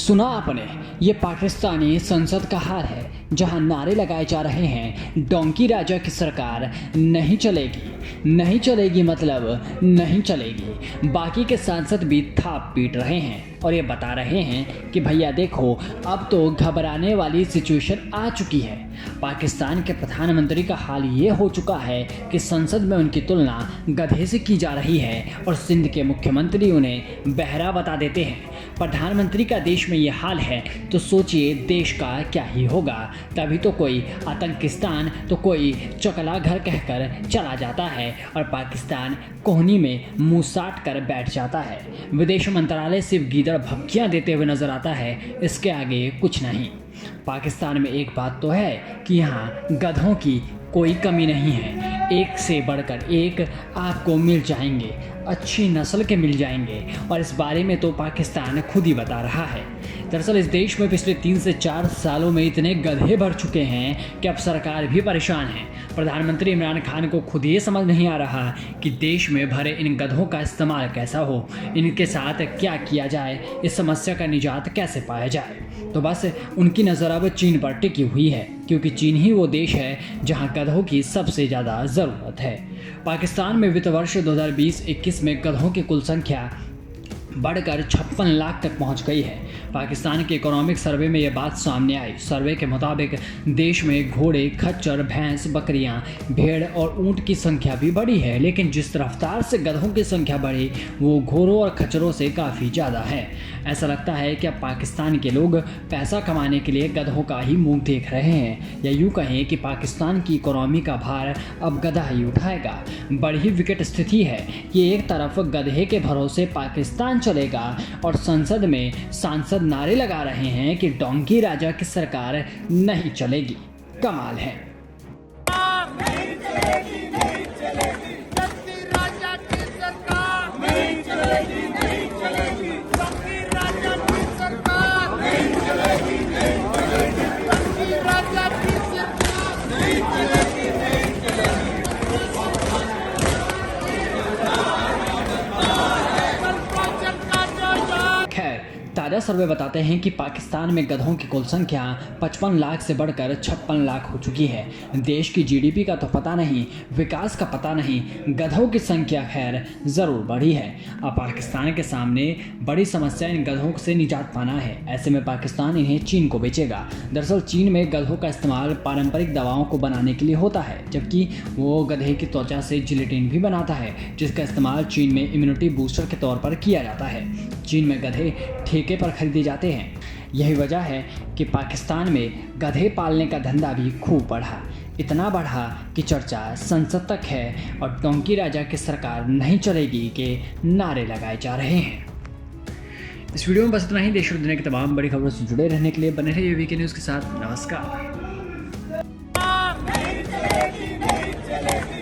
सुना आपने, ये पाकिस्तानी संसद का हाल है जहां नारे लगाए जा रहे हैं डोंकी राजा की सरकार नहीं चलेगी। नहीं चलेगी मतलब नहीं चलेगी। बाकी के सांसद भी थाप पीट रहे हैं और ये बता रहे हैं कि भैया देखो अब तो घबराने वाली सिचुएशन आ चुकी है। पाकिस्तान के प्रधानमंत्री का हाल ये हो चुका है कि संसद में उनकी तुलना गधे से की जा रही है और सिंध के मुख्यमंत्री उन्हें बहरा बता देते हैं। प्रधानमंत्री का देश में ये हाल है तो सोचिए देश का क्या ही होगा। तभी तो कोई आतंकिस्तान तो कोई चकला घर कहकर चला जाता है और पाकिस्तान कोहनी में मुंह साट कर बैठ जाता है। विदेश मंत्रालय सिर्फ गीदड़ भपकियां देते हुए नजर आता है, इसके आगे कुछ नहीं। पाकिस्तान में एक बात तो है कि यहाँ गधों की कोई कमी नहीं है। एक से बढ़कर एक आपको मिल जाएंगे, अच्छी नस्ल के मिल जाएंगे और इस बारे में तो पाकिस्तान खुद ही बता रहा है। दरअसल इस देश में पिछले 3 से 4 सालों में इतने गधे भर चुके हैं कि अब सरकार भी परेशान है। प्रधानमंत्री इमरान खान को खुद ये समझ नहीं आ रहा कि देश में भरे इन गधों का इस्तेमाल कैसा हो, इनके साथ क्या किया जाए, इस समस्या का निजात कैसे पाया जाए। तो बस उनकी नज़र अब चीन पर टिकी हुई है, क्योंकि चीन ही वो देश है जहां गधों की सबसे ज़्यादा ज़रूरत है। पाकिस्तान में वित्त वर्ष 2020-21 में गधों की कुल संख्या बढ़कर 56 लाख तक पहुंच गई है। पाकिस्तान के इकोनॉमिक सर्वे में यह बात सामने आई। सर्वे के मुताबिक देश में घोड़े, खच्चर, भैंस, बकरियां, भेड़ और ऊंट की संख्या भी बढ़ी है, लेकिन जिस रफ्तार से गधों की संख्या बढ़ी वो घोड़ों और खच्चरों से काफ़ी ज़्यादा है। ऐसा लगता है कि अब पाकिस्तान के लोग पैसा कमाने के लिए गधों का ही मुंह देख रहे हैं, या यूँ कहें कि पाकिस्तान की इकोनॉमी का भार अब गधा ही उठाएगा। बड़ी विकट स्थिति है कि एक तरफ गधे के भरोसे पाकिस्तान चलेगा और संसद में सांसद नारे लगा रहे हैं कि डोंकी राजा की सरकार नहीं चलेगी। कमाल है। नहीं चलेगी, नहीं चलेगी। डोंकी राजा की सरकार नहीं चलेगी, नहीं चलेगी। डोंकी राजा की सरकार नहीं चलेगी, नहीं चलेगी। डोंकी राजा की सरकार नहीं चलेगी, नहीं चलेगी। खैर, ताज़ा सर्वे बताते हैं कि पाकिस्तान में गधों की कुल संख्या 55 लाख से बढ़कर 56 लाख हो चुकी है। देश की जीडीपी का तो पता नहीं, विकास का पता नहीं, गधों की संख्या खैर ज़रूर बढ़ी है। अब पाकिस्तान के सामने बड़ी समस्या इन गधों से निजात पाना है। ऐसे में पाकिस्तान इन्हें चीन को बेचेगा। दरअसल चीन में गधों का इस्तेमाल पारंपरिक दवाओं को बनाने के लिए होता है, जबकि वो गधे की त्वचा से जिलेटिन भी बनाता है, जिसका इस्तेमाल चीन में इम्यूनिटी बूस्टर के तौर पर किया जाता है। चीन में गधे ठेके पर खरीदे जाते हैं। यही वजह है कि पाकिस्तान में गधे पालने का धंधा भी खूब बढ़ा, इतना बढ़ा कि चर्चा संसद तक है और डोंकी राजा की सरकार नहीं चलेगी के नारे लगाए जा रहे हैं। इस वीडियो में बस इतना ही। देश और दुनिया की तमाम बड़ी खबरों से जुड़े रहने के लिए बने रहिए वीके न्यूज़ के साथ। नमस्कार। नहीं चलेगी, नहीं चलेगी।